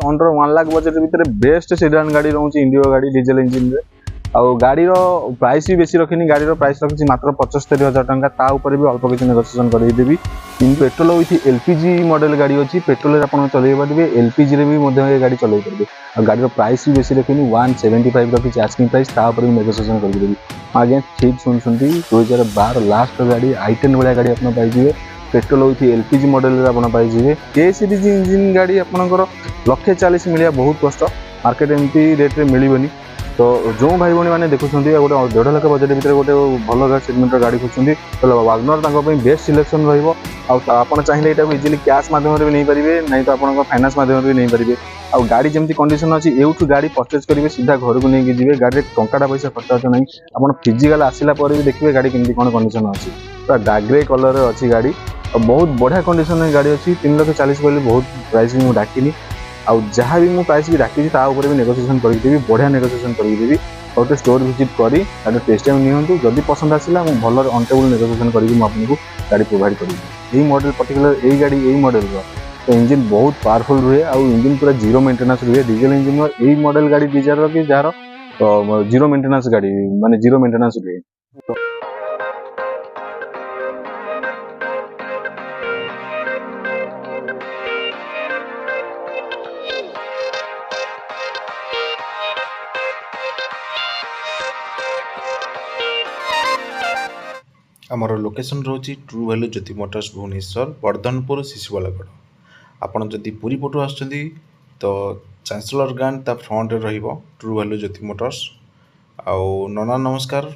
Under 1 lakh budget भितर best sedan गाड़ी रोचे इंडिगो गाड़ी डीजेल इंजिन रे आउ गाड़ी प्राइस भी बेसी रखनी गाड़ी प्राइस रखी मात्र 75,000 टंका ता ऊपर भी अल्प किसी नेगोशिएशन करदेवी in petrol with LPG model गाड़ी अच्छी पेट्रोल आप चलई पारे एलपीजी रे भी गाड़ी चलई पारे और गाड़ी प्राइस भी बेसी रखनी 175 रखी आस्किंग प्राइस ता ऊपर भी नेगोशिएशन करदेवी आज्ञा ठीक शुणुंट 2012 लास्ट गाड़ी i10 भाया गाड़ी आप पाइबे पेट्रोल विथ एलपीजी मॉडल आप पाइबे के सीरीज इंजिन गाड़ी आपंकर 140 मिलिया बहुत कष्ट मार्केट एमती रेट्रे मिलनी तो जो भाई भाई मैंने देखुं गोटे 1.5 लाख बजेट भितर गोटे भल सेगमेंट गाड़ी खोजुंट तो वागनर बेस्ट सिलेक्शन रहा चाहिए यहाँ इजिली कैश मध्यम भी नहीं पारे नहीं तो आप फाइनान्स मध्यम भी नहीं पारे आ गाड़ी जमी कंडीशन अच्छी एठू गाड़ी परचेज करेंगे सीधा घर को लेकिन जी गाड़ी टंका पैसा खर्च हो ना आप फिजिकाल आसला भी देखिए गाड़ी केमती कौन कंडीशन अच्छी पूरा डाग्रे कलर अच्छी गाड़ी और बहुत बढ़िया कंडीशन गाड़ी अच्छी 3,40,000 कहले बहुत प्राइस भी मुझे डाकिनी आउ जहाँ भी मुझे प्राइस भी डाकी भी नेगोशिएशन करदेवी बढ़िया नेगोशिएशन करदेवी गोटे स्टोर विजिट करी टेस्ट टाइम नियंतु जदि पसंद आसला भल अनटेबल नेगोशिएशन करके आपको गाड़ी प्रोवाइड करी यही मॉडल पर्टिकुलर यही गाड़ी यही मॉडल तो इंजिन बहुत पावरफुल रुहे आउ इंजिन पूरा जीरो मेंटेनेंस रुहे डीजल इंजिन यही मॉडल गाड़ी डिजायर कि जार जीरो मेंटेनेंस गाड़ी माने जीरो मेंटेनेंस रुहे आमर location रोची true value Jyoti Motors Bhubaneswar वर्धनपुर Sisupalgarh आपड़ जदि पुरी पटु आसुँच तो चांसलर गार्ड ता front row true value Jyoti Motors आउ नना नमस्कार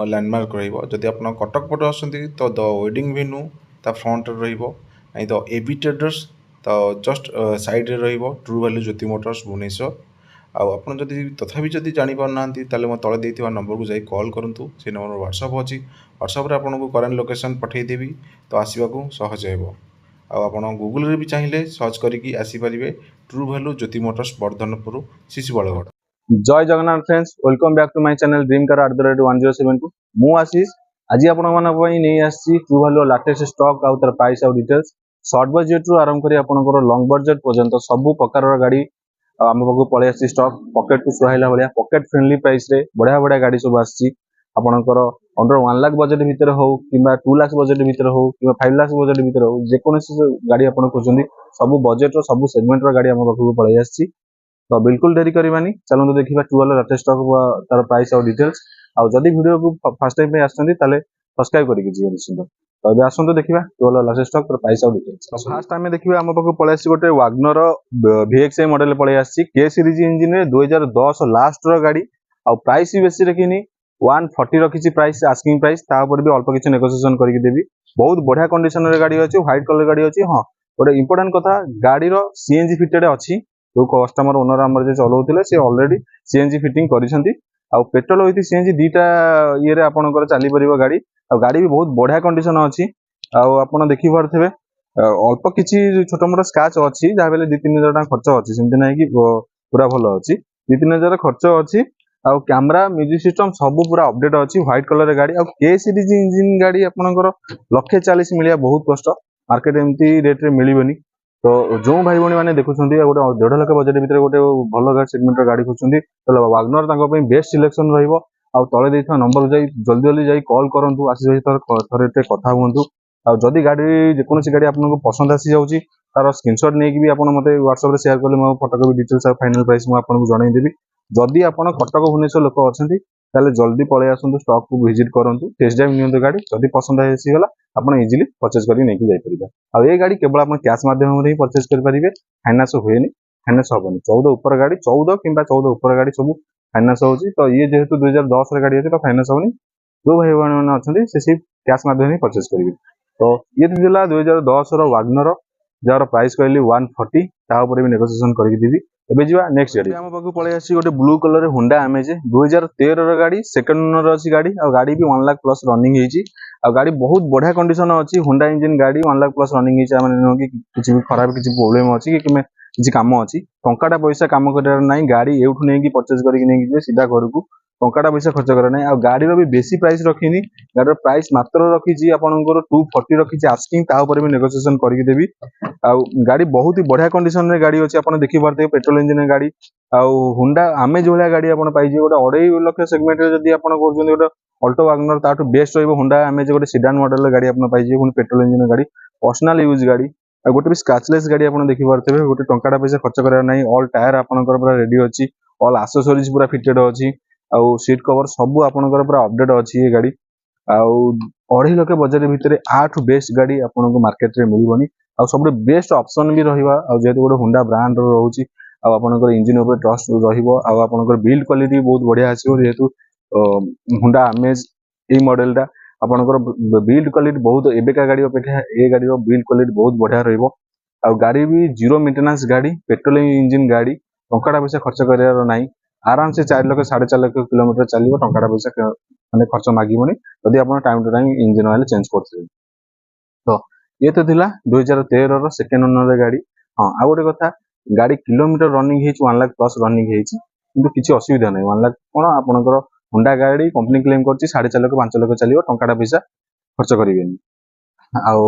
लैंडमार्क रदि आप कटक पटु आसुँच तो द वेडिंग वेन्यू ता फ्रंट रो नहीं तो एबी ट्रेडर्स तो जस्ट साइड रे true value Jyoti Motors Bhubaneswar आप तथापि जब जापर ना मैं तले देता नंबर को जाई कॉल करूँ से नंबर व्हाट्सअप अच्छी व्हाट्सअप आपको करेन्ट लोकेशन पठेदेवी तो आसवाक सहज हो आप गूगल भी चाहिए सर्च करके आसीपारे true value Jyoti motors Vardhanpur Shishupalgarh. जय Jagannath friends welcome back to my channel dream car @1072 मु आशीष आज आप नहीं आसी ट्रू वैल्यू लेटेस्ट स्टॉक आउ तार प्राइस आउ डिटेल्स शॉर्ट बजेट रु आरंभ करी आपनकर लॉन्ग बजेट पर्यंत सब प्रकार गाड़ी आम पाक पलि आसी स्टॉक पॉकेट को सुहाइला भाया पॉकेट फ्रेंडली प्राइस रे बढ़िया बढ़िया गाड़ी सब आसी आपनकर अंडर 1 लाख बजेट भितर हो कि 2 लाख बजेट भितर हो कि 5 लाख बजेट भितर हो जेकोसी गाड़ी आप खोजते सब बजेट सब सेगमेंट गाड़ी आम पाक पलि आसी तो बिल्कुल देरी करवानी चलते देखा ट्रू वैल्यू लेटेस्ट स्टॉक तार प्राइस और डिटेल्स आउ जदि वीडियो को फर्स्ट टाइम आसते सब्सक्राइब करके जी निश्चित तो ये आसतु देखा ट्रू वैल्यू लेटेस्ट स्टॉक तार प्राइस और डिटेल्स फास्ट आम देखा आम पाक पलि आसी गोटे वागनर VXI मॉडल पलि आसी के सीरीज इंजिन रे 2010 लास्ट रो गाड़ी आउ प्राइस भी बेसी रखनी 140 रखी प्राइस आस्किंग प्राइस तापर भी अल्प किसी नेगोशिएशन करके देवी बहुत बढ़िया कंडीशन रे गाड़ी अच्छी व्हाइट कलर गाड़ी अच्छी हाँ गोटे इंपोर्टेंट कथा गाड़ी सीएनजी फिटेड अच्छी जो कस्टमर ओनर आम चलाऊे सी अलरेडी सीएनजी फिटिंग कर पेट्रोल विथ सीएनजी दीटा ये आपंकर चली पार गाड़ी आ गाड़ी भी बहुत बढ़िया कंडीशन अच्छी आप देखी पारे अल्प किसी छोट मोट स्क्रैच अच्छी जहाँ भी 2-3 हजार खर्च अच्छी सेमती ना कि पूरा भल अच्छी 2-3 हजार खर्च अच्छी आउ कैमरा म्यूजिक सिस्टम सब पूरा अपडेट अच्छी व्हाइट कलर गाड़ी आ के सीरीज इंजिन गाड़ी आपंकर 140 मिलिया बहुत कष्ट मार्केट एमती रेट्रे मिलनी तो जो भाई भाई मैंने देखुं गोटे 1.5 लाख बजेट भितर गोटे भल सेगमेंट गाड़ी खोजुंट तो वागनर बेस्ट सिलेक्शन रहा तले देता नंबर को जल्दी जल्दी जाई कॉल करूँ आशीष भाई थे कथा हूँ आदि गाड़ी जेकोसी गाड़ी आपको पसंद आसी जाऊँगी तार स्क्रीनशॉट नहीं भी आप मत व्हाट्सएप रे शेयर कले फोटो भी डिटेल्स फाइनल प्राइस मुझे जनईदेवी जदि आप कटक भुवनेश्वर लोक अच्छा जल्दी पलि आसतु स्टॉक को विजिट करूँ टेस्ट ड्राइव नियंतु गाड़ी जदि पसंद आसीगला आप इजिली परचेज करके आ ये गाड़ी केवल आप कैश माध्यम ही परचेज करेंगे फाइनान्स हुए फाइनान्स हेनी 14 उपर गाड़ी 14 कि 14 उपर गाड़ी सब फाइनान्स होची तो ये जेहेतु 2010 गाड़ी अच्छी तो फाइनान्स होनी जो भाई मैंने अच्छा से सिर्फ कैश माध्यम ही परचेज करेंगे तो ये थी 2010 वागनर जार प्राइस कहली 140 तापर भी नेगोशिएशन करके देवी एबे जीवा नेक्स्ट गाड़ी आम पाक पलि आसी गोटे ब्लू कलर होंडा अमेज 2013 गाड़ी सेकंड ओनर अच्छी गाड़ी आ गाड़ी भी 1 लाख प्लस रनिंग होती आ गाड़ी बहुत बढ़िया कंडीशन अच्छी होंडा इंजिन गाड़ी 1 लाख प्लस रनिंग होती किसी भी खराब किसी प्रोब्लेम अच्छी कि किसी काम अच्छी टंकाटा पैसा काम कर गाड़ी एठू नहीं परचेज करके सीधा घर को ଟଙ୍କାଟା ପଇସା ଖର୍ଚ୍ଚ କରେ ନାହିଁ। ଆଉ ଗାଡ଼ିର ବି ବେଶୀ ପ୍ରାଇସ୍ ରଖିନି, ଗାଡ଼ିର ପ୍ରାଇସ୍ ମାତ୍ର ରଖିଛି ଆପଣଙ୍କର 240 ରଖିଛି ଆସ୍କିଂ, ତା ଉପରେ ବି ନେଗୋସିଏସନ୍ କରିକି ଦେବି। ଆଉ ଗାଡ଼ି ବହୁତ ହି ବଢ଼ିଆ କଣ୍ଡିସନରେ ଗାଡ଼ି ଅଛି, ଆପଣ ଦେଖିପାରୁଥିବେ ପେଟ୍ରୋଲ ଇଞ୍ଜିନ ଗାଡ଼ି। ଆଉ ହୁଣ୍ଡା ଆମେଜ୍ ଭଳିଆ ଗାଡ଼ି ଆପଣ ପାଇଯିବେ। ଗୋଟେ 2.5 ଲକ୍ଷ ସେଗମେଣ୍ଟରେ ଯଦି ଆପଣ କରୁଛନ୍ତି ଗୋଟେ ଅଲ୍ଟୋ ୱାଗନର, ତାଠୁ ବେଷ୍ଟ ରହିବ ହୁଣ୍ଡା ଆମେଜ୍ ଗୋଟେ ସିଡାନ୍ ମଡେଲର ଗାଡ଼ି ଆପଣ ପାଇଯିବେ, ପୁଣି ପେଟ୍ରୋଲ ଇଞ୍ଜିନ ଗାଡ଼ି, ପର୍ସନାଲ ୟୁଜ୍ ଗାଡ଼ି। ଆଉ ଗୋଟେ ବି ସ୍କ୍ରାଚଲେସ୍ ଗାଡ଼ି ଆପଣ ଦେଖିପାରୁଥିବେ, ଗୋଟେ ଟଙ୍କାଟା ପଇସା ଖର୍ଚ୍ଚ କରିବାର ନାହିଁ। ଅଲ୍ ଟାୟାର ଆପଣଙ୍କର ପୁରା ରେଡି ଅଛି, ଅଲ୍ ଆକ୍ସେସରିଜ୍ ପୁରା ଫିଟେଡ୍ ଅଛି, ଆଉ ସିଟ୍ କଭର ସବୁ ଆପଣଙ୍କର ପୁରା ଅପଡେଟ୍ ଅଛି ଏ ଗାଡ଼ି। ଆଉ 2.5 ଲକ୍ଷ ବଜେଟ୍ ଭିତରେ ଆଠୁ ବେଷ୍ଟ ଗାଡ଼ି ଆପଣଙ୍କୁ ମାର୍କେଟରେ ମିଳିବନି। ଆଉ ସବୁଠୁ ବେଷ୍ଟ ଅପସନ୍ ବି ରହିବ, ଆଉ ଯେହେତୁ ଗୋଟେ ହୁଣ୍ଡା ବ୍ରାଣ୍ଡର ରହୁଛି, ଆଉ ଆପଣଙ୍କର ଇଞ୍ଜିନ ଉପରେ ଟ୍ରଷ୍ଟ ରହିବ, ଆଉ ଆପଣଙ୍କର ବିଲ୍ଡ କ୍ୱାଲିଟି ବହୁତ ବଢ଼ିଆ ଆସିବ। ଯେହେତୁ ହୁଣ୍ଡା ଆମେଜ୍ ଏଇ ମଡେଲଟା ଆପଣଙ୍କର ବିଲ୍ଡ କ୍ୱାଲିଟି ବହୁତ ଏବେକା ଗାଡ଼ି ଅପେକ୍ଷା ଏ ଗାଡ଼ିର ବିଲ୍ଡ କ୍ୱାଲିଟି ବହୁତ ବଢ଼ିଆ ରହିବ। ଆଉ ଗାଡ଼ି ବି ଜିରୋ ମେଣ୍ଟେନାନ୍ସ ଗାଡ଼ି, ପେଟ୍ରୋଲ ଇଞ୍ଜିନ ଗାଡ଼ି, ଟଙ୍କାଟା ପଇସା ଖର୍ଚ୍ଚ କରିବାର ନାହିଁ। ଆରାମସେ 4 ଲକ୍ଷ 4.5 ଲକ୍ଷ କିଲୋମିଟର ଚାଲିବ, ଟଙ୍କାଟା ପଇସା ମାନେ ଖର୍ଚ୍ଚ ମାଗିବନି ଯଦି ଆପଣ time to time engine oil change କରୁଥିବେ। ତ ଇଏ ତ ଥିଲା 2013ର ସେକେଣ୍ଡ ଓନର ଗାଡ଼ି। ହଁ, ଆଉ ଗୋଟେ କଥା, ଗାଡ଼ି କିଲୋମିଟର ରନିଂ ହେଇଛି 1 ଲାଖ ପ୍ଲସ୍ ରନିଂ ହେଇଛି, କିନ୍ତୁ କିଛି ଅସୁବିଧା ନାହିଁ। 1 ଲାଖ କ'ଣ ଆପଣଙ୍କର ହୁଣ୍ଡା ଗାଡ଼ି କମ୍ପାନୀ କ୍ଲେମ୍ କରୁଛି 4.5 ଲକ୍ଷ 5 ଲକ୍ଷ ଚାଲିବ, ଟଙ୍କାଟା ପଇସା ଖର୍ଚ୍ଚ କରିବେନି। ଆଉ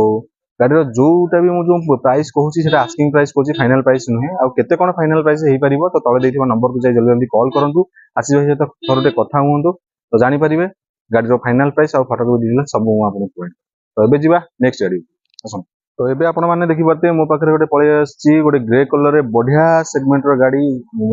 ଗାଡ଼ିର ଯୋଉଟା ବି ମୁଁ ଯୋଉ ପ୍ରାଇସ୍ କହୁଛି ସେଟା ଆସ୍କିଂ ପ୍ରାଇସ୍ କହୁଛି, ଫାଇନାଲ ପ୍ରାଇସ୍ ନୁହେଁ। ଆଉ କେତେ କ'ଣ ଫାଇନାଲ ପ୍ରାଇସ୍ ହେଇପାରିବ, ତ ତଳେ ଦେଇଥିବା ନମ୍ବରକୁ ଯାଇ ଜଲ୍ଦି ଜଲ୍ଦି କଲ୍ କରନ୍ତୁ, ଆଶିଷ ଭାଇ ସହିତ ଥରୁଟେ କଥା ହୁଅନ୍ତୁ, ତ ଜାଣିପାରିବେ ଗାଡ଼ିର ଫାଇନାଲ ପ୍ରାଇସ୍ ଆଉ ଫଟୋ ଡିଟେଲ୍ସ ସବୁ ମୁଁ ଆପଣଙ୍କୁ କହିବି। ତ ଏବେ ଯିବା ନେକ୍ସଟ ଗାଡ଼ି ଆସନ୍ତୁ। ତ ଏବେ ଆପଣମାନେ ଦେଖିପାରୁଥିବେ ମୋ ପାଖରେ ଗୋଟେ ପଳେଇ ଆସିଛି ଗୋଟେ ଗ୍ରେ କଲରରେ ବଢ଼ିଆ ସେଗମେଣ୍ଟର ଗାଡ଼ି,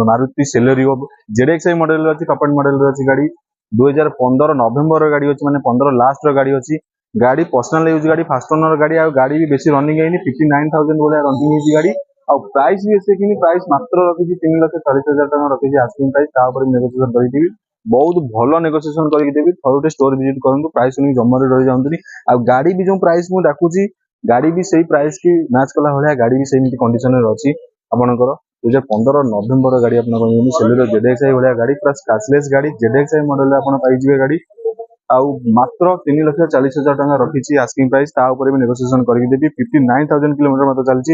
ମାରୁତି ସେଲେରିଓ ZXi ମଡେଲର ଅଛି, ଟପ୍ ଏଣ୍ଡ ମଡେଲର ଅଛି ଗାଡ଼ି। 2015 ନଭେମ୍ବର ଗାଡ଼ି ଅଛି, ମାନେ 15 ଲାଷ୍ଟର ଗାଡ଼ି ଅଛି। ଗାଡ଼ି ପର୍ସନାଲ ୟୁଜ୍ ଗାଡ଼ି, ଫାଷ୍ଟ ଓନର ଗାଡ଼ି, ଆଉ ଗାଡ଼ି ବି ବେଶୀ ରନିଂ ହେଇନି, 59,000 ଭଳିଆ ରନିଂ ହେଇଛି ଗାଡ଼ି। ଆଉ ପ୍ରାଇସ୍ ବି ଏତେ କିନି, ପ୍ରାଇସ୍ ମାତ୍ର ରଖିଛି 3,40,000 ଟଙ୍କା ରଖିଛି ଆସ୍କିଂ ପ୍ରାଇସ୍, ତା ଉପରେ ନେଗୋସିଏସନ୍ କରିକି ଦେବି, ବହୁତ ଭଲ ନେଗୋସିଏସନ୍ କରିକି ଦେବି। ଥରୁଟେ ଷ୍ଟୋର ଭିଜିଟ୍ କରନ୍ତୁ, ପ୍ରାଇସ୍ ଶୁଣିକି ଜମାରୁ ରହିଯାଆନ୍ତୁନି। ଆଉ ଗାଡ଼ି ବି ଯୋଉ ପ୍ରାଇସ୍ ମୁଁ ଡାକୁଛି, ଗାଡ଼ି ବି ସେଇ ପ୍ରାଇସ୍ କି ମ୍ୟାଚ୍ କଲା ଭଳିଆ ଗାଡ଼ି ବି ସେମିତି କଣ୍ଡିସନରେ ଅଛି ଆପଣଙ୍କର। 2015 ନଭେମ୍ବର ଗାଡ଼ି ଆପଣ ପାଇଯିବେ, ସେଲେରିଓ ZXi ଭଳିଆ ଗାଡ଼ି, ପୁରା ସ୍କ୍ରାଚଲେସ୍ ଗାଡ଼ି, ZXi ମଡେଲରେ ଆପଣ ପାଇଯିବେ ଗାଡ଼ି। ଆଉ ମାତ୍ର 3,40,000 ଟଙ୍କା ରଖିଛି ଆସ୍କିଂ ପ୍ରାଇସ୍, ତା ଉପରେ ବି ନେଗୋସିଏସନ୍ କରିକି ଦେବି। 59,000 କିଲୋମିଟର ମାତ୍ର ଚାଲିଛି।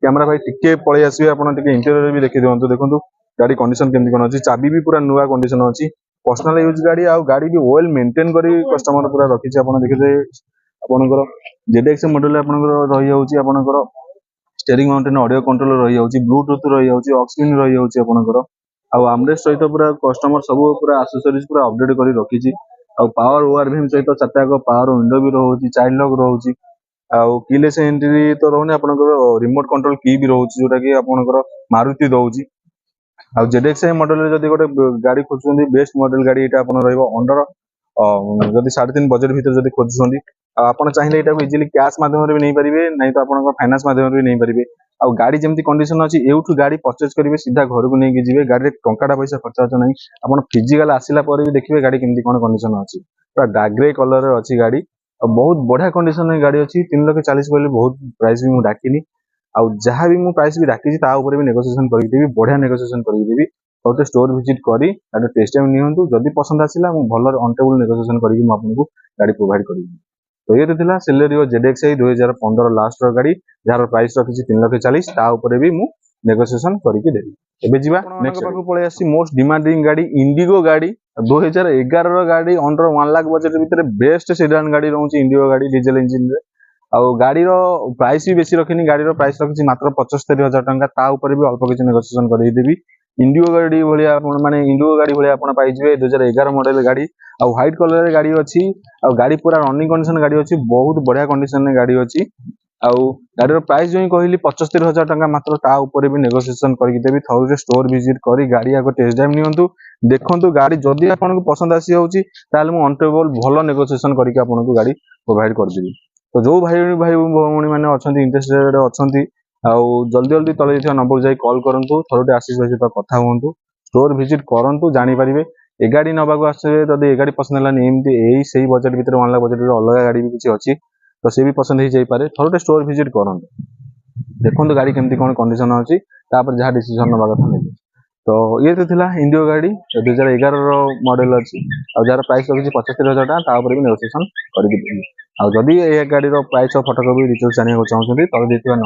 କ୍ୟାମେରା ଭାଇ ଟିକେ ପଳେଇ ଆସିବେ, ଆପଣ ଟିକେ ଇଣ୍ଟେରିୟର ବି ଦେଖି ଦିଅନ୍ତୁ। ଦେଖନ୍ତୁ ଗାଡ଼ି କଣ୍ଡିସନ କେମିତି କ'ଣ ଅଛି, ଚାବି ବି ପୁରା ନୂଆ କଣ୍ଡିସନ ଅଛି, ପର୍ସନାଲ ୟୁଜ୍ ଗାଡ଼ି। ଆଉ ଗାଡ଼ି ବି ୱେଲ୍ ମେଣ୍ଟେନ୍ କରି କଷ୍ଟମର ପୁରା ରଖିଛି। ଆପଣ ଦେଖିବେ ଆପଣଙ୍କର ZXi ମଡେଲରେ ଆପଣଙ୍କର ରହିଯାଉଛି ଆପଣଙ୍କର ଷ୍ଟେରିଂ ମାଉଣ୍ଟେନ୍ ଅଡ଼ିଓ କଣ୍ଟ୍ରୋଲ ରହିଯାଉଛି, ବ୍ଲୁଟୁଥ ରହିଯାଉଛି, ଅକ୍ସିଜେନ୍ ରହିଯାଉଛି ଆପଣଙ୍କର। ଆଉ ଆମରେଷ୍ଟ ସହିତ ପୁରା କଷ୍ଟମର ସବୁ ପୁରା ଆକ୍ସେସରିଜ୍ ପୁରା ଅପଡେଟ୍ କରି ରଖିଛି। ଆଉ ପାୱାର ଓଆରଭିଏମ୍ ସହିତ 4ଟା ଯାକ ପାୱାର ୱିଣ୍ଡୋ ବି ରହୁଛି, ଚାଇଲ୍ଡ ଲକ୍ ରହୁଛି। ଆଉ କିଲେସ୍ ଏଣ୍ଟ୍ରି ତ ରହୁନି, ଆପଣଙ୍କର ରିମୋଟ କଣ୍ଟ୍ରୋଲ କି ବି ରହୁଛି, ଯୋଉଟା କି ଆପଣଙ୍କର ମାରୁତି ଦଉଛି। ଆଉ ZXi ମଡେଲରେ ଯଦି ଗୋଟେ ଗାଡ଼ି ଖୋଜୁଛନ୍ତି, ବେଷ୍ଟ ମଡେଲ ଗାଡ଼ି ଏଇଟା ଆପଣ ରହିବ। ଅଣ୍ଡର ଯଦି 3.5 ବଜେଟ୍ ଭିତରେ ଯଦି ଖୋଜୁଛନ୍ତି, ଆଉ ଆପଣ ଚାହିଁଲେ ଏଇଟାକୁ ଇଜିଲି କ୍ୟାସ୍ ମାଧ୍ୟମରେ ବି ନେଇପାରିବେ, ନାହିଁ ତ ଆପଣଙ୍କ ଫାଇନାନ୍ସ ମାଧ୍ୟମରେ ବି ନେଇପାରିବେ। ଆଉ ଗାଡ଼ି ଯେମିତି କଣ୍ଡିସନ ଅଛି, ଏଇଠୁ ଗାଡ଼ି ପରଚେଜ୍ କରିବେ, ସିଧା ଘରକୁ ନେଇକି ଯିବେ, ଗାଡ଼ିରେ ଟଙ୍କାଟା ପଇସା ଖର୍ଚ୍ଚ ବାର୍ଚ୍ଚ ନାହିଁ। ଆପଣ ଫିଜିକାଲ ଆସିଲା ପରେ ବି ଦେଖିବେ ଗାଡ଼ି କେମିତି କ'ଣ କଣ୍ଡିସନ ଅଛି, ପୁରା ଗ୍ରେ କଲରରେ ଅଛି ଗାଡ଼ି। ଆଉ ବହୁତ ବଢ଼ିଆ କଣ୍ଡିସନରେ ଗାଡ଼ି ଅଛି। 3,40,000 କହିଲେ ବହୁତ ପ୍ରାଇସ୍ ବି ମୁଁ ଡାକିନି, ଆଉ ଯାହା ବି ମୁଁ ପ୍ରାଇସ୍ ବି ଡାକିଛି ତା ଉପରେ ବି ନେଗୋସିଏସନ୍ କରିକି ଦେବି, ବଢ଼ିଆ ନେଗୋସିଏସନ୍ କରିକି ଦେବି। ଗୋଟେ ଷ୍ଟୋର ଭିଜିଟ୍ କରି ଗାଡ଼ି ଟେଷ୍ଟ ଟାଇମ୍ ନିଅନ୍ତୁ, ଯଦି ପସନ୍ଦ ଆସିଲା ମୁଁ ଭଲ ଅନ୍-ଟେବୁଲ୍ ନେଗୋସିଏସନ୍ କରିକି ମୁଁ ଆପଣଙ୍କୁ ଗାଡ଼ି ପ୍ରୋଭାଇଡ୍ କରିବି। ତ ଇଏ ଥିଲା ସେଲେରିଓ ZXi 2015 ଲାଷ୍ଟର ଗାଡ଼ି, ଯାହାର ପ୍ରାଇସ୍ ରଖିଛି 3,40,000, ତା ଉପରେ ବି ମୁଁ ନେଗୋସିଏସନ୍ କରିକି ଦେବି। ଏବେ ଯିବା ଆପଣଙ୍କ ପାଖକୁ ପଳେଇ ଆସିଛି ମୋଷ୍ଟ ଡିମାଣ୍ଡିଂ ଗାଡ଼ି, ଇଣ୍ଡିଗୋ ଗାଡ଼ି। 2011ର ଗାଡ଼ି, ଅଣ୍ଡର 1 ଲାଖ ବଜେଟ୍ ଭିତରେ ବେଷ୍ଟ ସେଡାନ୍ ଗାଡ଼ି ରହୁଛି ଇଣ୍ଡିଗୋ ଗାଡ଼ି, ଡିଜେଲ ଇଞ୍ଜିନରେ। ଆଉ ଗାଡ଼ିର ପ୍ରାଇସ୍ ବି ବେଶୀ ରଖିନି, ଗାଡ଼ିର ପ୍ରାଇସ୍ ରଖିଛି ମାତ୍ର 75,000 ଟଙ୍କା, ତା ଉପରେ ବି ଅଳ୍ପ କିଛି ନେଗୋସିଏସନ୍ କରିକି ଦେବି। ଇଣ୍ଡିଗୋ ଗାଡ଼ି ଭଳିଆ ଆପଣ, ମାନେ ଇଣ୍ଡିଗୋ ଗାଡ଼ି ଭଳିଆ ଆପଣ ପାଇଯିବେ, 2011 ମଡେଲ ଗାଡ଼ି। ଆଉ ହ୍ୱାଇଟ୍ କଲରରେ ଗାଡ଼ି ଅଛି, ଆଉ ଗାଡ଼ି ପୁରା ରନିଂ କଣ୍ଡିସନ ଗାଡ଼ି ଅଛି, ବହୁତ ବଢ଼ିଆ କଣ୍ଡିସନରେ ଗାଡ଼ି ଅଛି। ଆଉ ଗାଡ଼ିର ପ୍ରାଇସ୍ ଯୋଉ କହିଲି 75,000 ଟଙ୍କା ମାତ୍ର, ତା ଉପରେ ବି ନେଗୋସିଏସନ୍ କରିକି ଦେବି। ଥରୁଟେ ଷ୍ଟୋର ଭିଜିଟ୍ କରି ଗାଡ଼ି ଆଗ ଟେଷ୍ଟ ଡ୍ରାଇଭ୍ ନିଅନ୍ତୁ, ଦେଖନ୍ତୁ ଗାଡ଼ି ଯଦି ଆପଣଙ୍କୁ ପସନ୍ଦ ଆସିଯାଉଛି, ତାହେଲେ ମୁଁ ଅନ୍-ଟେବୁଲ୍ ଭଲ ନେଗୋସିଏସନ୍ କରିକି ଆପଣଙ୍କୁ ଗାଡ଼ି ପ୍ରୋଭାଇଡ୍ କରିଦେବି। ତ ଯୋଉ ଭାଇ ଭଉଣୀ ମାନେ ଅଛନ୍ତି ଇଣ୍ଟରେଷ୍ଟେଡ୍ ଅଛନ୍ତି, ଆଉ ଜଲ୍ଦି ଜଲ୍ଦି ତଳେ ଦେଇଥିବା ନମ୍ବରକୁ ଯାଇ କଲ୍ କରନ୍ତୁ, ଥରୁଟେ ଆଶିଷ ଭାଇ ସହିତ କଥା ହୁଅନ୍ତୁ, ଷ୍ଟୋର ଭିଜିଟ୍ କରନ୍ତୁ, ଜାଣିପାରିବେ। ଏ ଗାଡ଼ି ନେବାକୁ ଆସିବେ, ଯଦି ଏ ଗାଡ଼ି ପସନ୍ଦ ହେଲାନି, ଏମିତି ସେଇ ବଜେଟ୍ ଭିତରେ 1 ଲାଖ ବଜେଟ୍ ଭିତରେ ଅଲଗା ଗାଡ଼ି ବି କିଛି ଅଛି, ତ ସେ ବି ପସନ୍ଦ ହେଇଯାଇପାରେ। ଥରୁଟେ ଷ୍ଟୋର ଭିଜିଟ୍ କରନ୍ତୁ, ଦେଖନ୍ତୁ ଗାଡ଼ି କେମିତି କ'ଣ କଣ୍ଡିସନ ଅଛି, ତାପରେ ଯାହା ଡିସିସନ୍ ନେବା କଥା ନେବେ। ତ ଇଏ ତ ଥିଲା ଇଣ୍ଡିଗୋ ଗାଡ଼ି, 2011ର ମଡେଲ ଅଛି, ଆଉ ଯାହାର ପ୍ରାଇସ୍ ରଖିଛି 75,000 ଟଙ୍କା, ତା ଉପରେ ବି ନେଗୋସିଏସନ୍ କରିକି ଦେବି। ଆଉ ଯଦି ଏ ଗାଡ଼ିର ପ୍ରାଇସ୍ ଆଉ ଫଟୋ କପି ଡିଟେଲ୍ସ ଜାଣିବାକୁ ଚାହୁଁଛନ୍ତି, ତଳେ ଦେଇଥିବା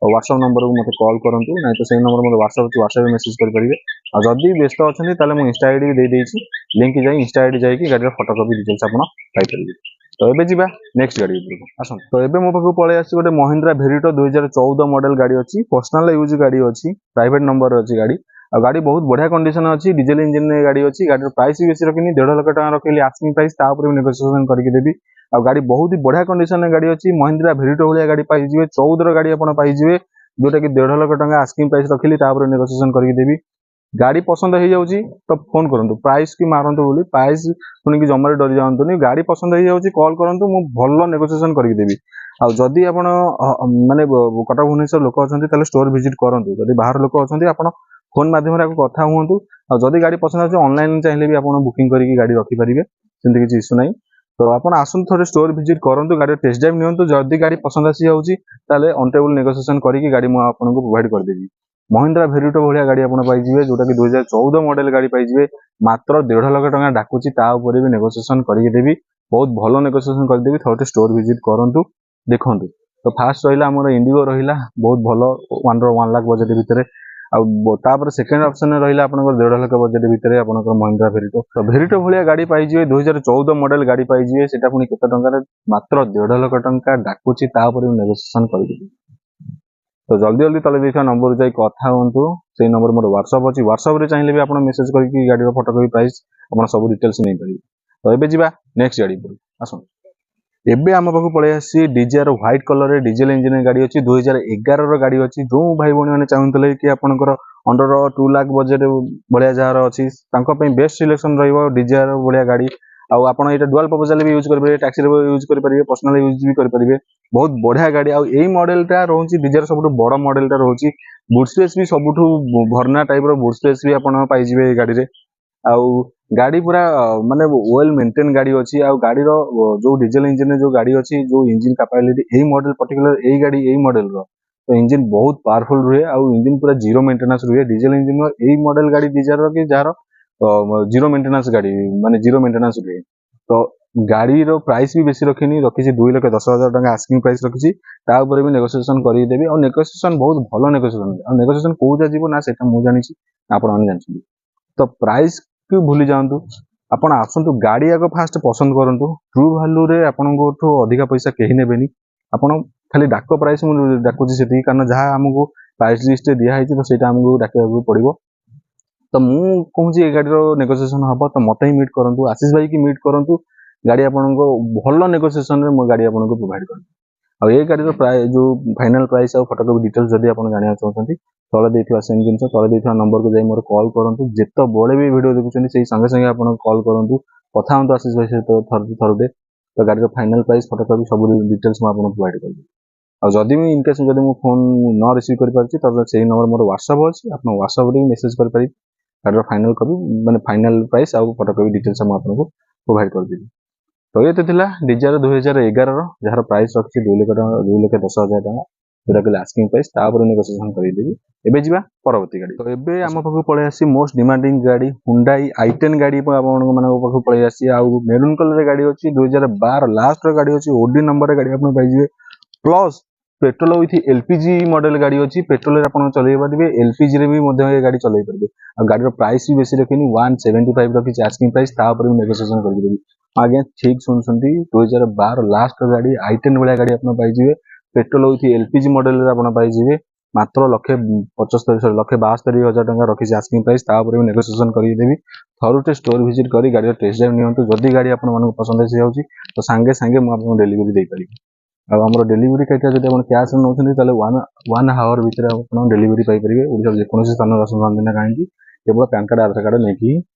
ହ୍ୱାଟ୍ସଆପ୍ ନମ୍ବରକୁ ମୋତେ କଲ୍ କରନ୍ତୁ, ନାହିଁ ତ ସେଇ ନମ୍ବର ମୋତେ ହ୍ୱାଟ୍ସଆପ୍ ମେସେଜ୍ କରିପାରିବେ। ଆଉ ଯଦି ବ୍ୟସ୍ତ ଅଛନ୍ତି ତାହେଲେ ମୁଁ ଇନଷ୍ଟା ଆଇଡି ଦେଇଦେଇଛି, ଲିଙ୍କ ଯାଇ ଇନଷ୍ଟା ଆଇଡି ଯାଇକି ଗାଡ଼ିର ଫଟୋକପି ଡିଟେଲ୍ସ ଆପଣ ପାଇପାରିବେ। ତ ଏବେ ଯିବା ନେକ୍ସଟ ଗାଡ଼ି ଉପରକୁ ଆସନ୍ତୁ। ତ ଏବେ ମୋ ପାଖକୁ ପଳେଇ ଆସିଛି ଗୋଟେ ମହିନ୍ଦ୍ରା ଭେରିଟୋ 2014 ମଡେଲ ଗାଡ଼ି ଅଛି, ପର୍ସନାଲ ୟୁଜ୍ ଗାଡ଼ି ଅଛି, ପ୍ରାଇଭେଟ ନମ୍ବର ଅଛି ଗାଡ଼ି। ଆଉ ଗାଡ଼ି ବହୁତ ବଢିଆ କଣ୍ଡିସନ ଅଛି, ଡିଜେଲ ଇଞ୍ଜିନ ଗାଡ଼ି ଅଛି। ଗାଡ଼ିର ପ୍ରାଇସ୍ ବି ବେଶୀ ରଖିନି, 1.5 ଲକ୍ଷ ଟଙ୍କା ରଖିଲି ଆସ୍କିଂ ପ୍ରାଇସ୍, ତା ଉପରେ ବି ନେଗୋସିଏସନ କରିକି ଦେବି। ଆଉ ଗାଡ଼ି ବହୁତ ହି ବଢିଆ କଣ୍ଡିସନରେ ଗାଡ଼ି ଅଛି, ମହିନ୍ଦ୍ରା ଭେରିଟୋ ଭଳିଆ ଗାଡ଼ି ପାଇଯିବେ, 14 ର ଗାଡ଼ି ଆପଣ ପାଇଯିବେ, ଯୋଉଟା କି 1.5 ଲକ୍ଷ ଟଙ୍କା ଆସ୍କିଂ ପ୍ରାଇସ୍ ରଖିଲି, ତା ଉପରେ ନେଗୋସିଏସନ କରିକି ଦେବି। ଗାଡ଼ି ପସନ୍ଦ ହେଇଯାଉଛି ତ ଫୋନ କରନ୍ତୁ, ପ୍ରାଇସ୍ କି ମାରନ୍ତୁ ବୋଲି, ପ୍ରାଇସ୍ ଶୁଣିକି ଜମାରେ ଡରି ଯାଆନ୍ତୁନି। ଗାଡ଼ି ପସନ୍ଦ ହେଇଯାଉଛି କଲ୍ କରନ୍ତୁ, ମୁଁ ଭଲ ନେଗୋସିଏସନ କରିକି ଦେବି। ଆଉ ଯଦି ଆପଣ ମାନେ କଟକ ଭୁବନେଶ୍ୱର ଲୋକ ଅଛନ୍ତି ତାହେଲେ ଷ୍ଟୋର ଭିଜିଟ୍ କରନ୍ତୁ, ଯଦି ବାହାର ଲୋକ ଅଛନ୍ତି ଆପଣ ଫୋନ ମାଧ୍ୟମରେ କଥା ହୁଅନ୍ତୁ। ଆଉ ଯଦି ଗାଡ଼ି ପସନ୍ଦ ଆସୁଛି ଅନଲାଇନ ଚାହିଁଲେ ବି ଆପଣ ବୁକିଂ କରିକି ଗାଡ଼ି ରଖିପାରିବେ, ସେମିତି କିଛି ଇସ୍ୟୁ ନାହିଁ। ତ ଆପଣ ଆସନ୍ତୁ ଥରେ ଷ୍ଟୋର ଭିଜିଟ୍ କରନ୍ତୁ, ଗାଡ଼ିର ଟେଷ୍ଟ ଡ୍ରାଇଭ୍ ନିଅନ୍ତୁ। ଯଦି ଗାଡ଼ି ପସନ୍ଦ ଆସିଯାଉଛି ତାହେଲେ ଅନ୍ ଟେବୁଲ୍ ନେଗୋସିଏସନ କରିକି ଗାଡ଼ି ମୁଁ ଆପଣଙ୍କୁ ପ୍ରୋଭାଇଡ କରିଦେବି। ମହିନ୍ଦ୍ରା ଭେରିଟୋ ଭଳିଆ ଗାଡ଼ି ଆପଣ ପାଇଯିବେ, ଯୋଉଟା କି 2014 ମଡେଲ ଗାଡ଼ି ପାଇଯିବେ, ମାତ୍ର 1.5 ଲକ୍ଷ ଟଙ୍କା ଡାକୁଛି, ତା ଉପରେ ବି ନେଗୋସିଏସନ କରିକି ଦେବି, ବହୁତ ଭଲ ନେଗୋସିଏସନ କରିଦେବି। ଥରେ ଷ୍ଟୋର ଭିଜିଟ୍ କରନ୍ତୁ, ଦେଖନ୍ତୁ। ତ ଫାର୍ଷ୍ଟ ରହିଲା ଆମର ଇଣ୍ଡିଗୋ ରହିଲା, ବହୁତ ଭଲ 1 ଲାખ ବଜେଟ୍ ଭିତରେ। ଆଉ ତାପରେ ସେକେଣ୍ଡ ଅପସନରେ ରହିଲା ଆପଣଙ୍କର 1.5 ଲକ୍ଷ ବଜେଟ୍ ଭିତରେ ଆପଣଙ୍କର ମହିନ୍ଦ୍ରା ଭେରିଟୋ। ତ ଭେରିଟୋ ଭଳିଆ ଗାଡ଼ି ପାଇଯିବେ, 2014 ମଡେଲ ଗାଡ଼ି ପାଇଯିବେ, ସେଟା ପୁଣି କେତେ ଟଙ୍କାରେ, ମାତ୍ର 1.5 ଲକ୍ଷ ଟଙ୍କା ଡାକୁଛି, ତା ଉପରେ ବି ନେଗୋସିଏସନ କରିକି ଦେବି। ତ ଜଲ୍ଦି ତଳେ ଦେଇଥିବା ନମ୍ବର ଯାଇ କଥା ହୁଅନ୍ତୁ, ସେଇ ନମ୍ବର ମୋର ହ୍ୱାଟ୍ସଆପ୍ ଅଛି, ହ୍ୱାଟ୍ସଆପ୍ରେ ଚାହିଁଲେ ବି ଆପଣ ମେସେଜ କରିକି ଗାଡ଼ିର ଫଟୋକପି ପ୍ରାଇସ୍ ଆପଣ ସବୁ ଡିଟେଲ୍ସ ନେଇପାରିବେ। ତ ଏବେ ଯିବା ନେକ୍ସଟ ଗାଡ଼ି ଉପରକୁ ଆସନ୍ତୁ। ଏବେ ଆମ ପାଖକୁ ପଳେଇ ଆସିଛି ଡିଜାୟାର ହ୍ୱାଇଟ୍ କଲରରେ ଡିଜେଲ ଇଞ୍ଜିନ ଗାଡ଼ି ଅଛି, 2011 ଗାଡ଼ି ଅଛି। ଯୋଉ ଭାଇ ଭଉଣୀ ମାନେ ଚାହୁଁଥିଲେ କି ଆପଣଙ୍କର ଅଣ୍ଡର 2 ଲାખ ବଜେଟ୍ ଭଳିଆ ଯାହାର ଅଛି, ତାଙ୍କ ପାଇଁ ବେଷ୍ଟ ସିଲେକ୍ସନ ରହିବ ଡିଜାୟାର ଭଳିଆ ଗାଡ଼ି। ଆଉ ଆପଣ ଏଇଟା ଡୁଆଲ ପର୍ପଜରେ ବି ୟୁଜ୍ କରିପାରିବେ, ଟ୍ୟାକ୍ସିରେ ୟୁଜ୍ କରିପାରିବେ, ପର୍ସନାଲ ୟୁଜ୍ ବି କରିପାରିବେ, ବହୁତ ବଢିଆ ଗାଡ଼ି। ଆଉ ଏଇ ମଡେଲଟା ରହୁଛି ଡିଜାୟାର ସବୁଠୁ ବଡ ମଡେଲଟା ରହୁଛି, ବୁଟ୍ ସ୍ପେସ୍ ବି ସବୁଠୁ ଭର୍ନା ଟାଇପର ବୁଟ୍ ସ୍ପେସ୍ ବି ଆପଣ ପାଇଯିବେ ଏଇ ଗାଡ଼ିରେ। ଆଉ ଗାଡ଼ି ପୁରା ମାନେ ୱେଲ୍ ମେଣ୍ଟେନ୍ ଗାଡ଼ି ଅଛି। ଆଉ ଗାଡ଼ିର ଯୋଉ ଡିଜେଲ ଇଞ୍ଜିନରେ ଯୋଉ ଗାଡ଼ି ଅଛି, ଯୋଉ ଇଞ୍ଜିନ କାପାବିଲିଟି, ଏଇ ମଡେଲ ପର୍ଟିକୁଲାର ଏଇ ଗାଡ଼ି ଏଇ ମଡେଲର ତ ଇଞ୍ଜିନ ବହୁତ ପାୱାରଫୁଲ ରୁହେ, ଆଉ ଇଞ୍ଜିନ ପୁରା ଜିରୋ ମେଣ୍ଟେନାନ୍ସ ରୁହେ। ଡିଜେଲ ଇଞ୍ଜିନ ଏଇ ମଡେଲ ଗାଡ଼ି ଡିଜାୟାର କି ଯାହାର ଜିରୋ ମେଣ୍ଟେନାନ୍ସ ଗାଡ଼ି, ମାନେ ଜିରୋ ମେଣ୍ଟେନାନ୍ସ ରୁହେ। ତ ଗାଡ଼ିର ପ୍ରାଇସ୍ ବି ବେଶୀ ରଖିନି, ରଖିଛି 2,10,000 ଟଙ୍କା ଆସ୍କିଂ ପ୍ରାଇସ୍ ରଖିଛି, ତା ଉପରେ ବି ନେଗୋସିଏସନ କରିକି ଦେବି। ଆଉ ନେଗୋସିଏସନ ବହୁତ ଭଲ ନେଗୋସିଏସନ, ଆଉ ନେଗୋସିଏସନ କୋଉଟା ଯିବ ନା ସେଟା ମୁଁ ଜାଣିଛି, ଆପଣମାନେ ଜାଣିଛନ୍ତି। ତ ପ୍ରାଇସ୍ କୁ ଭୁଲି ଯାଆନ୍ତୁ, ଆପଣ ଆସନ୍ତୁ ଗାଡ଼ି ଆଗ ଫାଷ୍ଟ ପସନ୍ଦ କରନ୍ତୁ। ଟ୍ରୁ ଭାଲ୍ୟୁରେ ଆପଣଙ୍କଠୁ ଅଧିକା ପଇସା କେହି ନେବେନି, ଆପଣ ଖାଲି ଡାକ ପ୍ରାଇସ୍ ମୁଁ ଡାକୁଛି ସେତିକି, କାରଣ ଯାହା ଆମକୁ ପ୍ରାଇସ୍ ଲିଷ୍ଟରେ ଦିଆହେଇଛି ତ ସେଇଟା ଆମକୁ ଡାକିବାକୁ ପଡ଼ିବ। ତ ମୁଁ କହୁଛି ଏ ଗାଡ଼ିର ନେଗୋସିଏସନ ହବ, ତ ମତେ ହିଁ ମିଟ୍ କରନ୍ତୁ, ଆଶିଷ ଭାଇ କି ମିଟ୍ କରନ୍ତୁ, ଗାଡ଼ି ଆପଣଙ୍କ ଭଲ ନେଗୋସିଏସନରେ ମୁଁ ଗାଡ଼ି ଆପଣଙ୍କୁ ପ୍ରୋଭାଇଡ କରିବି। ଆଉ ଏ ଗାଡ଼ିର ଯୋଉ ଫାଇନାଲ ପ୍ରାଇସ୍ ଆଉ ଫଟୋକପି ଡିଟେଲ୍ସ ଯଦି ଆପଣ ଜାଣିବାକୁ ଚାହୁଁଛନ୍ତି, ତଳେ ଦେଇଥିବା ସେମ୍ ଜିନିଷ, ତଳେ ଦେଇଥିବା ନମ୍ବରକୁ ଯାଇ ମୋର କଲ୍ କରନ୍ତୁ। ଯେତେବେଳେ ବି ଭିଡ଼ିଓ ଦେଖୁଛନ୍ତି ସେଇ ସାଙ୍ଗେ ସାଙ୍ଗେ ଆପଣ କଲ୍ କରନ୍ତୁ, କଥା ହୁଅନ୍ତୁ ଆଶିଷ ଭାଇ ସହିତ ଥରୁଟେ। ତ ଗାଡ଼ିର ଫାଇନାଲ ପ୍ରାଇସ୍ ଫଟୋକପି ସବୁ ଡିଟେଲ୍ସ ମୁଁ ଆପଣଙ୍କୁ ପ୍ରୋଭାଇଡ କରିବି। ଆଉ ଯଦି ବି ଇନକେସ୍ ଯଦି ମୁଁ ଫୋନ୍ ନ ରିସିଭ୍ କରିପାରୁଛି ତାହେଲେ ସେଇ ନମ୍ବର ମୋର ହ୍ୱାଟ୍ସଆପ୍ ଅଛି, ଆପଣ ହ୍ୱାଟ୍ସଆପ୍ରେ ବି ମେସେଜ କରିପାରିବେ। ଗାଡ଼ିର ଫାଇନାଲ କପି ମାନେ ଫାଇନାଲ ପ୍ରାଇସ୍ ଆଉ ଫଟୋକପି ଡିଟେଲ୍ସ ମୁଁ ଆପଣଙ୍କୁ ପ୍ରୋଭାଇଡ କରିଦେବି। ତ ଏତେ ଥିଲା ଡିଜାୟାର 2011ର, ଯାହାର ପ୍ରାଇସ୍ ରଖିଛି 2,10,000 ଟଙ୍କା, ଯୋଉଟା କି ଆସ୍କିଂ ପ୍ରାଇସ୍, ତା ଉପରେ ନେଗୋସିଏସନ କରିଦେବି। ଏବେ ଯିବା ପରବର୍ତ୍ତୀ ଗାଡ଼ି। ତ ଏବେ ଆମ ପାଖକୁ ପଳେଇ ଆସିଛି ମୋଷ୍ଟ ଡିମାଣ୍ଡିଂ ଗାଡ଼ି, ହୁଣ୍ଡାଇ i10 ଗାଡ଼ି ଆପଣମାନଙ୍କ ପାଖକୁ ପଳେଇ ଆସିଛି। ଆଉ ମେରୁନ୍ କଲର ଗାଡ଼ି ଅଛି, 2012 ଲାଷ୍ଟର ଗାଡ଼ି ଅଛି, ଓଡି ନମ୍ବରରେ ଗାଡ଼ି ଆପଣ ପାଇଯିବେ। Plus petrol with LPG model ଗାଡ଼ି ଅଛି, ପେଟ୍ରୋଲରେ ଆପଣ ଚଲେଇ ପାରିବେ, ଏଲପିଜିରେ ବି ମଧ୍ୟ ଏ ଗାଡ଼ି ଚଲେଇ ପାରିବେ। ଆଉ ଗାଡ଼ିର ପ୍ରାଇସ୍ ବି ବେଶୀ ରଖିନି, 175 ରଖିଛି ଆସ୍କିଂ ପ୍ରାଇସ୍, ତା ଉପରେ ବି ନେଗୋସିଏସନ କରିଦେବି। ଆଜ୍ଞା ଠିକ ଶୁଣୁଛନ୍ତି, 2012 ଲାଷ୍ଟ ଗାଡ଼ି i10 ଭଳିଆ ଗାଡ଼ି ଆପଣ ପାଇଯିବେ, ପେଟ୍ରୋଲ ୱିଥ୍ ଏଲପିଜି ମଡେଲରେ ଆପଣ ପାଇଯିବେ, ମାତ୍ର 1,72,000 ଟଙ୍କା ରଖିଛି ଆସ୍କିଂ ପ୍ରାଇସ୍, ତା ଉପରେ ବି ନେଗୋସିଏସନ କରିକି ଦେବି। ଥରୁଟେ ଷ୍ଟୋର ଭିଜିଟ୍ କରି ଗାଡ଼ିର ଟେଷ୍ଟ ଡ୍ରାଇଭ୍ ନିଅନ୍ତୁ, ଯଦି ଗାଡ଼ି ଆପଣମାନଙ୍କୁ ପସନ୍ଦ ଆସିଯାଉଛି ତ ସାଙ୍ଗେ ସାଙ୍ଗେ ମୁଁ ଆପଣଙ୍କୁ ଡେଲିଭରି ଦେଇପାରିବି। ଆଉ ଆମର ଡେଲିଭରି କ୍ରାଇଟେରିଆ ଯଦି ଆପଣ କ୍ୟାସ୍ ନେଉଛନ୍ତି ତାହେଲେ 1 ଆୱାର ଭିତରେ ଆପଣ ଡେଲିଭରି ପାଇପାରିବେ, ଓଡ଼ିଶାର ଯେକୌଣସି ସ୍ଥାନରେ ଆସନ୍ତୁ ନା କାହିଁକି, କେବଳ ପ୍ୟାନ୍ କାର୍ଡ ଆଧାର କାର୍ଡ ନେଇକି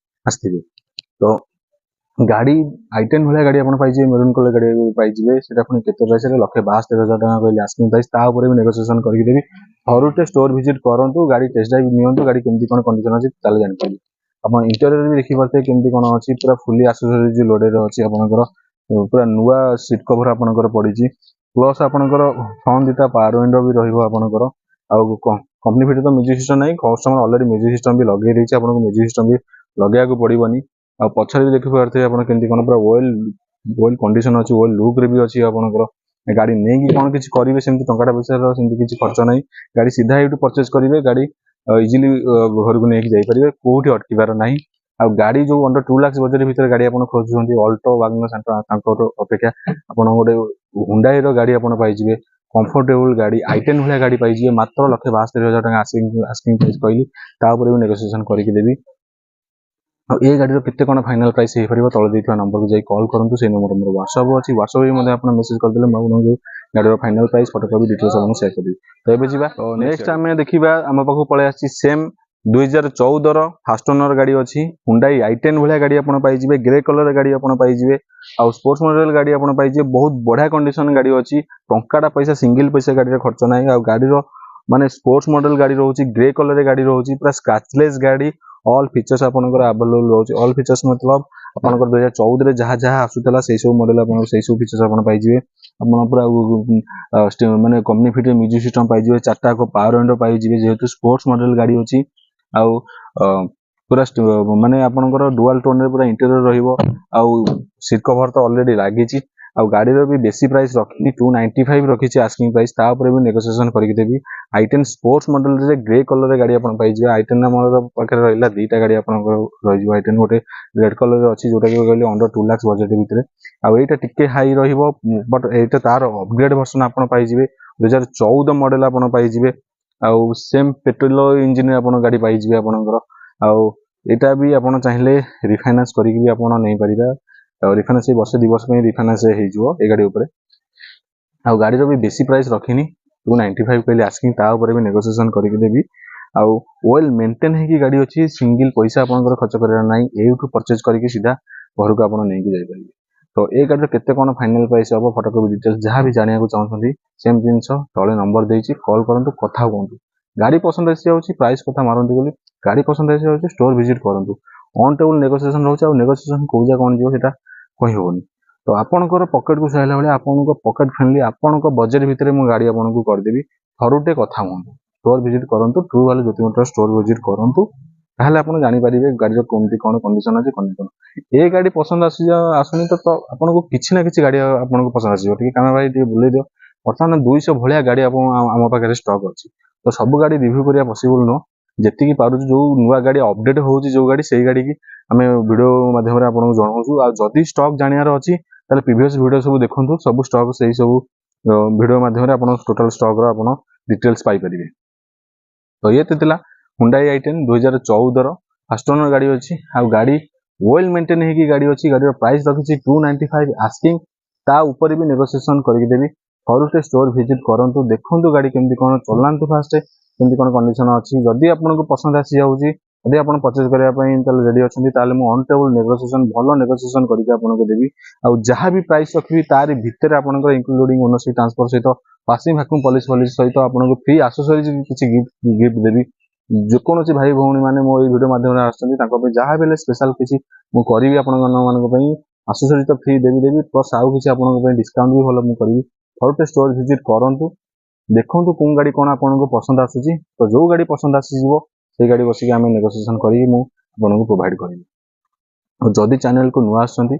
ଆସିଥିବେ। ତ ଗାଡ଼ି i10 ଭଳିଆ ଗାଡ଼ି ଆପଣ ପାଇଯିବେ, ମେରୁନ୍ କଲର ଗାଡ଼ି ପାଇଯିବେ, ସେଟା ପୁଣି କେତେ ପ୍ରାଇସ୍ରେ, 1,72,000 ଟଙ୍କା କହିଲେ ଆସ୍କିଂ ପ୍ରାଇସ୍, ତା ଉପରେ ବି ନେଗୋସିଏସନ କରିକି ଦେବି। ଥରୁଟେ ଷ୍ଟୋର ଭିଜିଟ୍ କରନ୍ତୁ, ଗାଡ଼ି ଟେଷ୍ଟ ଡ୍ରାଇଭ୍ ନିଅନ୍ତୁ, ଗାଡ଼ି କେମିତି କ'ଣ କଣ୍ଡିସନ ଅଛି ତାହେଲେ ଜାଣିପାରିବେ। ଆପଣ ଇଣ୍ଟେରିୟର ବି ଦେଖିପାରୁଥିବେ କେମିତି କ'ଣ ଅଛି, ପୁରା ଫୁଲି ଆସେସରିଜ୍ ଲୋଡେଡ୍ ଅଛି ଆପଣଙ୍କର, ପୁରା ନୂଆ ସିଟ୍ କଭର ଆପଣଙ୍କର ପଡ଼ିଛି। ପ୍ଲସ୍ ଆପଣଙ୍କର ଫ୍ରଣ୍ଟ ଦିଟା ପାୱାର ୱିଣ୍ଡୋ ବି ରହିବ ଆପଣଙ୍କର। ଆଉ କମ୍ପାନୀ ଭିତରେ ତ ମ୍ୟୁଜିକ୍ ସିଷ୍ଟମ ନାହିଁ, କଷ୍ଟମର ଅଲରେଡି ମ୍ୟୁଜିକ୍ ସିଷ୍ଟମ ବି ଲଗେଇ ଦେଇଛି, ଆପଣଙ୍କୁ ମ୍ୟୁଜିକ୍ ସିଷ୍ଟମ ବି ଲଗେଇବାକୁ ପଡ଼ିବନି। ଆଉ ପଛରେ ବି ଦେଖିପାରୁଥିବେ ଆପଣ କେମିତି କ'ଣ ପୁରା ୱେଲ୍ କଣ୍ଡିସନ ଅଛି, ୱେଲ୍ ଲୁକ୍ରେ ବି ଅଛି ଆପଣଙ୍କର। ଗାଡ଼ି ନେଇକି କ'ଣ କିଛି କରିବେ ସେମିତି ଟଙ୍କାଟା ପଇସାର ସେମିତି କିଛି ଖର୍ଚ୍ଚ ନାହିଁ, ଗାଡ଼ି ସିଧା ଏଇଠୁ ପରଚେଜ କରିବେ, ଗାଡ଼ି इजिली घर को लेकिन जापर कौटी अटकबार ना। आ गाड़ी जो अंडर 2 लाख बजेट भितर गाड़ी आप खोजुंट अल्टो वागनर सांटर अपेक्षा आप गोटे हुंडाई गाड़ी आप पाइबे कंफर्टेबल गाड़ी i10 भाया गाड़ी पाइबे मात्र 1,72,000 आस्किंग प्राइस कहली तापर भी नेगोशिएशन करके देवी। ये गाड़ी केते कौन फाइनल प्राइस हो पार तले देता नंबर को जाई कॉल करूँ से नंबर मोर व्हाट्सअप अच्छी व्हाट्सअप आप मेसेज करदे मुझे गाड़ी फाइनल प्राइस फोटोकॉपी डिटेल्स आपको शेयर करी। तो ये जी नेक्स्ट आम देखा आम पाक पलि आसी सेम 2014 फास्ट ओनर गाड़ी अच्छी हुंडाई i10 भाया गाड़ी आप पाइबे ग्रे कलर गाड़ी आप पाइबे आउ स्पोर्ट्स मॉडल गाड़ी आप पाइबे बहुत बढ़िया कंडीशन गाड़ी अच्छी टंकाटा पैसा सिंगल पैसा गाड़ी खर्च ना आ गाड़ी माने स्पोर्ट्स मॉडल गाड़ी रोचे ग्रे कलर गाड़ी रोचे पूरा स्क्रैचलेस गाड़ी ऑल फीचर्स आपनकर अवेलेबल रोचे ऑल फीचर्स मतलब आपनकर 2014 जहाँ जहाँ आसुतला से सब मॉडल आपन से सब फीचर्स आपन पाइजिवे आपन पूरा माने कंपनी फिटेड म्यूजिक सिस्टम पाइजिवे चारटा को पावर विंडो पाइजिवे जेहेतु स्पोर्ट्स मॉडल गाड़ी अछि आउ पूरा माने आपनकर डुअल टोन रे पूरा इंटीरियर रहिबो आउ सीट कवर तो ऑलरेडी लागिछि आउ गाड़ी रो भी बेसी प्राइस रखनी 295 रखिछि आस्किंग प्राइस ता ऊपर भी नेगोशिएशन करके देबी। i10 स्पोर्ट्स मॉडल रे ग्रे कलर रे गाड़ी आपन पाइजिवे i10 हमर पाखरे रहला दीटा गाड़ी आपन रहिजो i10 गोटे रेड कलर रे अछि जोटा कि कहले अंडर 2 लाख बजेट भितरे आउ एटा टिके हाई रहिबो बट एटा तार अपग्रेड वर्जन आपन पाइजिवे 2014 मॉडल आपन पाइजिवे आउ सेम पेट्रोल इंजन आपन गाड़ी पाइजिवे आपनकर आउ एटा भी आपन चाहिले रिफाइनेंस करिक भी आपन नै परिबा रिफाइनेंस वर्ष 2 वर्ष में रिफाइनेंस हो गाड़ी उपर आउ गाड़ी भी बेसी प्राइस रखिनी 295 कहले आस्किंग ता ऊपर भी नेगोशिएशन करके देबी आउ वेल मेंटेन है गाड़ी अच्छी सिंगल पैसा आपन खर्च करना ना एठू परचेज करके सीधा घर को आप नहीं जाई परिबे। तो ये गाड़ी केते कोन फाइनल प्राइस हम फोटोकॉपी डिटेल्स जहाँ भी जानिया को चाहते सेम जिनस तले नंबर देछि कॉल करंतु कथा कहंतु गाड़ी पसंद आसी जाउछि प्राइस कथा मारंतु बोली गाड़ी पसंद आसी जाउछि स्टोर विजिट करंतु ऑन टेबल नेगोशिएशन रहउछि आ नेगोशिएशन कोजा कोन जिवो सेटा कहि होबनी। तो आपनकर पॉकेट को सहायला बेले आपनको पॉकेट फ्रेंडली आपनको बजेट भितर मु गाड़ी आपनको कर देबी थरुटे कथा हुंतु स्टोर विजिट करंतु true value Jyoti Motors store visit करंतु ताहले आपन जानि परिबे गाड़ी कोनती कोन कंडीशन अछि कोन ए गाड़ी पसंद आसुनी तो आपनको किछि ना किछि गाड़ी आपनको पसंद आसीबो ठीक काना भाई टी बुले दियो वर्तमान 200 भलिया गाड़ी आपन आम पाखरे स्टॉक अछि तो सब गाड़ी रिव्यू करिया पॉसिबल नो जेतिकी पारु जो नुवा गाड़ी अपडेट होउची जो गाड़ी सेही गाड़ी की आमे वीडियो माध्यम रे आपनको जणाउछु आ जदी स्टॉक जानियार अछि ताले प्रीवियस वीडियो सब देखंतु सब स्टॉक सेही सब वीडियो माध्यम रे आपन टोटल स्टॉक रो आपन डिटेल्स पाई परिबे। तो ये तिला हुंडाई i10 2014 रो फास्ट ओनर गाड़ी अछि आ गाड़ी वेल मेंटेन है की गाड़ी अछि गाड़ी रो प्राइस रखिछि 295 आस्किंग ता ऊपर भी नेगोशिएशन करके देबी फरुटे स्टोर विजिट करंतु देखंतु गाड़ी केमती कोन चलांतु फास्ट केमती कोन कंडीशन अछि जदी आपनको पसंद आसी जाउछि यदि आपन परचेज करिया पई ताले रेडी अछंती ताले मु ऑन टेबल नेगोशिएशन भलो नेगोशिएशन करके आपनको देबी आ जहाँ भी प्राइस रखबी तारि भितर आपनको इंक्लूडिंग ओनरशिप ट्रांसफर सहित वाशिंग वैक्यूम पॉलिश सहित आपनको फ्री एक्सेसरीज किछि गिफ्ट देबी जो कोनोसी भाई भौणी माने मो ई वीडियो माध्यम रे आछंती ताको पे जहाँ बेले स्पेशल किछि मु करबी आपन मानको पई एक्सेसरीज तो फ्री देबी प्लस आउ किछि आपनको पई डिस्काउंट भी भलो मु करबी फरुटे स्टोर विजिट करंतु देखंतु कोन गाड़ी कोन आपनको पसंद आसुची तो जो गाड़ी पसंद आसी जीवो से गाड़ी बसी आम नेगोशिएशन करी मु आपनको प्रोवाइड करिबी। और जदि चैनल को नुआ आछंती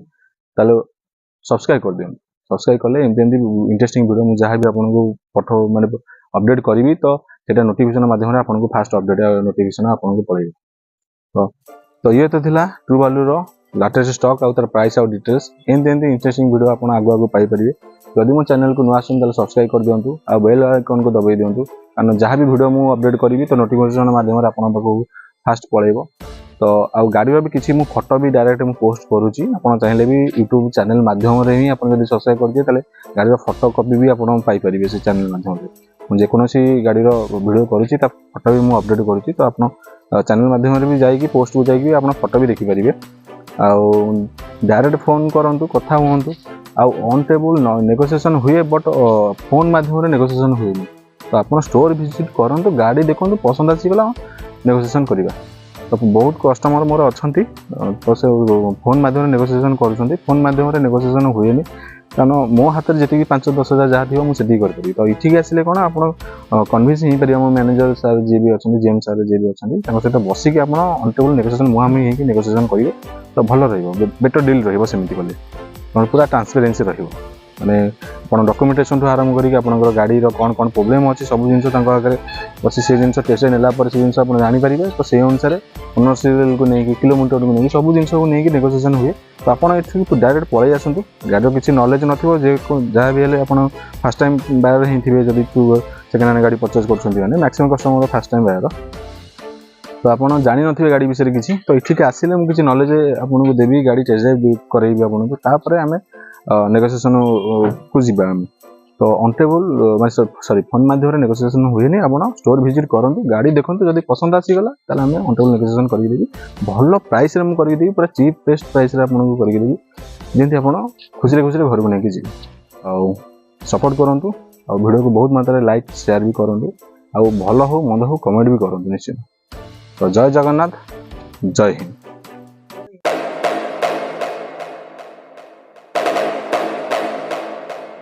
ताले सब्सक्राइब कर दियौ सब्सक्राइब कले एमती इंटरेस्टिंग वीडियो मु जहाँ भी आपनको पठो माने अपडेट करी तो सेटा नोटिफिकेशन माध्यम रे आपनको फास्ट अपडेट नोटिफिकेशन आपनको पड़ेगा। तो ये तो थिला ट्रू वैल्यू रो लेटेस्ट स्टॉक आ तार प्राइस और डिटेल्स एमती इंटरेस्टिंग वीडियो आपन आगु पाई परिबे। जदि मो चैनल को नुआ आछन ताले सब्सक्राइब कर दियंतु आ बेल आइकन को दबाई दियंतु कारण जहाँ भी वीडियो मु अपडेट करी तो नोटिफिकेशन माध्यम रे आपन पाखो फास्ट पळेबो। तो आ गाड़ी रो भी किछि मु फोटो भी डायरेक्ट मु पोस्ट करूची आपन चाहिले भी YouTube चैनल माध्यम रे ही आपन जदि सब्सक्राइब कर दिए ताले गाड़ी रो फोटो कॉपी भी आपन पाई परिबे से चैनल माध्यम रे मु जे कोनोसी गाड़ी रो वीडियो करूची ता फोटो भी मु अपडेट करूची तो आपन चैनल माध्यम रे भी जाई कि पोस्ट को जाई कि आपन फोटो भी देखि परिबे आ डायरेक्ट फोन करंतु कथा होंतु आ ऑन टेबल नेगोशिएशन हुए बट फोन माध्यम रे नेगोशिएशन हुए तो आपन स्टोर विजिट करंतु गाड़ी देखंतु पसंद आसी गला नेगोशिएशन करिबा। तो बहुत कस्टमर मोर अछंती तो से फोन माध्यम रे नेगोशिएशन करूछंती फोन माध्यम रे नेगोशिएशन हुएनी कारण मो हाथ में जी 5-10 हजार जहाँ थी मुझे करी तो इठिक आसिले कौन आप कन्विन्स हो पारे मो मैनेजर सार जी भी अच्छा जेएम सार जी भी अच्छा सहित बसिक आप ऑन टेबल नेगोशिएशन मुहांमुही होकर नेगोशिएशन करेंगे तो भल रही बेटर डील रही सेमती कले पूरा ट्रांसपेरेन्सी रही। ମାନେ ଆପଣ ଡକୁମେଣ୍ଟେସନ୍ ଠୁ ଆରମ୍ଭ କରିକି ଆପଣଙ୍କର ଗାଡ଼ିର କ'ଣ କ'ଣ ପ୍ରୋବ୍ଲେମ୍ ଅଛି ସବୁ ଜିନିଷ ତାଙ୍କ ଆଗରେ ବସି ସେ ଜିନିଷ ଟେଷ୍ଟ ନେଲା ପରେ ସେ ଜିନିଷ ଆପଣ ଜାଣିପାରିବେ। ତ ସେଇ ଅନୁସାରେ ଓନରସିପକୁ ନେଇକି କିଲୋମିଟରକୁ ନେଇକି ସବୁ ଜିନିଷକୁ ନେଇକି ନେଗୋସିଏସନ୍ ହୁଏ। ତ ଆପଣ ଏଠିକୁ ଡାଇରେକ୍ଟ ପଳେଇ ଆସନ୍ତୁ। ଗାଡ଼ିର କିଛି ନଲେଜ୍ ନଥିବ ଯାହା ବି ହେଲେ ଆପଣ ଫାର୍ଷ୍ଟ ଟାଇମ୍ ବାୟର ହିଁ ଥିବେ ଯଦି ସେକେଣ୍ଡ ହ୍ୟାଣ୍ଡ ଗାଡ଼ି ପରଚେଜ୍ କରୁଛନ୍ତି ମାନେ maximum customer first time buyer. ତ ଆପଣ ଜାଣିନଥିବେ ଗାଡ଼ି ବିଷୟରେ କିଛି, ତ ଏଠିକି ଆସିଲେ ମୁଁ କିଛି ନଲେଜ୍ ଆପଣଙ୍କୁ ଦେବି, ଗାଡ଼ି ଟେଷ୍ଟ ଡ୍ରାଇଭ୍ କରାଇବି ଆପଣଙ୍କୁ, ତାପରେ ଆମେ ନେଗୋସିଏସନ୍କୁ ଯିବା ଆମେ। ତ ଅନଟେବୁଲ୍ ମାନେ ସରି ଫୋନ୍ ମାଧ୍ୟମରେ ନେଗୋସିଏସନ୍ ହୁଏନି। ଆପଣ ଷ୍ଟୋର୍ ଭିଜିଟ୍ କରନ୍ତୁ, ଗାଡ଼ି ଦେଖନ୍ତୁ, ଯଦି ପସନ୍ଦ ଆସିଗଲା ତାହେଲେ ଆମେ ଅନଟେବୁଲ୍ ନେଗୋସିଏସନ୍ କରିକି ଦେବି। ଭଲ ପ୍ରାଇସ୍ରେ ମୁଁ କରିକି ଦେବି, ପୁରା ଚିପ୍ ବେଷ୍ଟ ପ୍ରାଇସ୍ରେ ଆପଣଙ୍କୁ କରିକି ଦେବି, ଯେମିତି ଆପଣ ଖୁସିରେ ଘରକୁ ନେଇକି ଯିବେ। ଆଉ ସପୋର୍ଟ କରନ୍ତୁ, ଆଉ ଭିଡ଼ିଓକୁ ବହୁତ ମାତ୍ରାରେ ଲାଇକ୍ ସେୟାର ବି କରନ୍ତୁ, ଆଉ ଭଲ ହଉ ମନ୍ଦ ହଉ କମେଣ୍ଟ ବି କରନ୍ତୁ ନିଶ୍ଚିତ। ତ ଜୟ ଜଗନ୍ନାଥ, ଜୟ ହିନ୍ଦ।